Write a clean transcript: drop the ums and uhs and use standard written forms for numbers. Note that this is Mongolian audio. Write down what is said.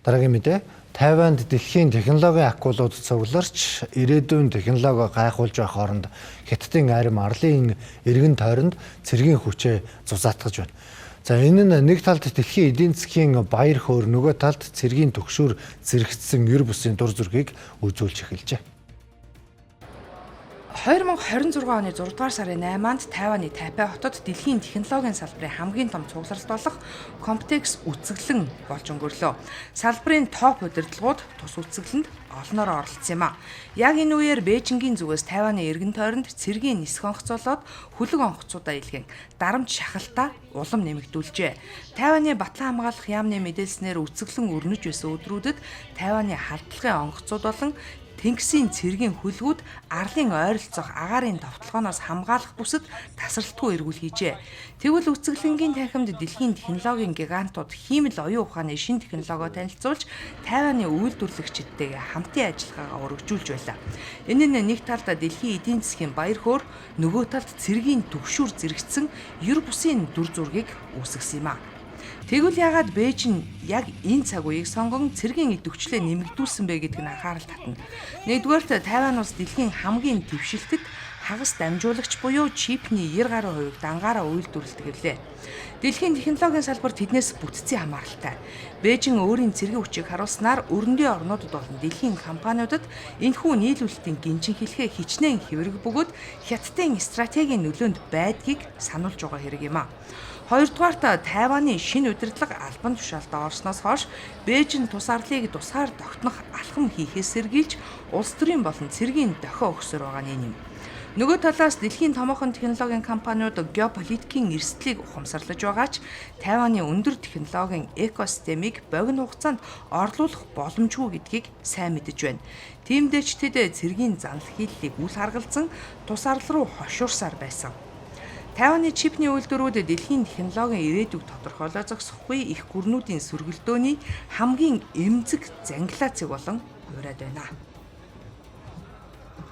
Дараагийн мэдээ Тайванд дэлхийн технологийн акулууд цугларч ирээдүйн технологи гайхуулж байх хооронд Хятадын арим арлын эргэн тойронд цэргийн хүчээ зузаатгаж байна. За энэ нь нэг талд дэлхийн эдийн засгийн баяр хөөр, нөгөө талд цэргийн түгшүүр зэрэгцсэн ер бусын дур зүргийг үзүүлж эхэлжээ. 2026 оны 6 дугаар сарын 8-нд Тайваны Тайпей хотод дэлхийн технологийн салбарын хамгийн том цугларалт болох Computex үзэсгэлэн болж өнгөрлөө. Салбарын топ удирдлагууд тус үзэсгэлэнд олноор оролцсон юм а. Яг энэ үеэр Бээжингийн зүгээс Тайваны эргэн тойронд цэргийн нисэх онгоцоолоод хүлэг онгоцуудаа илгээн дарамт шахалтаа улам нэмэгдүүлжээ. Тайваны батлан хамгаалах яамны мэдээлснээр үзэсгэлэн өрнөж байсан өдрүүдэд Тайваны халдлагын онгоцууд болон Тэнгисийн цэргийн хүлгүүд арлын ойролцоох агаарын товтлогооноос хамгаалах бүсэд тасралтгүй эргүүл хийжээ. Тэгвэл үзэсгэлэнгийн танхимд дэлхийн технологийн гигантууд хиймэл оюун ухааны шинэ технологио танилцуулж Тайваны үйлдвэрлэгчидтэйгээ хамтын ажиллагаагаа өргөжүүлж байлаа. Энэ нь нэг талд дэлхийн эдийн засгийн баяр хөөр, нөгөө талд цэргийн түгшүүр зэрэгцсэн ер бусын дүр зургийг үүсгэсэн юм а. Тэгвэл яагаад Бээжин яг энэ цаг үеийг сонгон цэргийн идэвхжлээ нэмэгдүүлсэн бэ гэдг нь анхаарал татна. Нэгдүгээрт Тайван улс дэлхийн хамгийн дэвшилтэд хагас дамжуулагч буюу чипний 90% дангаараа үйлдвэрлэдэг хэвлээ. Дэлхийн технологийн салбарт тэднээс бүтцийн хамааралтай. Бээжин өөрийн цэргийн хүчийг харуулснаар өрнөдийн орнуудад болон дэлхийн компаниудад энэхүү нийлүүлэлтийн гинжин хэлхээ хичнээн хэврэг бөгөөд Хятадын стратегийн нөлөөнд байдгийг сануулж байгаа хэрэг юм а. Хоёрдугаарт Тайваны шинэ удирдлага албан тушаалтаа орсноос хойш Бээжин тус арлыг тусгаар тогтнох алхам хийхээс сэргийлж улс төрийн болон цэргийн дохио өгсөр байгаа нь юм. Нөгөө талаас дэлхийн томоохон технологийн компаниуд геополитикийн эрсдлийг ухамсарлаж байгаа ч Тайваны өндөр технологийн экосистемийг богино хугацаанд орлуулах боломжгүй гэдгийг сайн мэдэж байна. Тиймдээ ч тэд цэргийн занл хийллийг үл харгалзан тус арал руу хошуурсаар байсан. Тайваны чипний үйлдвэрүүд дэлхийн технологийн ирээдүйг тодорхойлоо зогсохгүй их гүрнүүдийн сөргөлдөөний хамгийн эмзэг зангилаацыг болон хуурайд байна.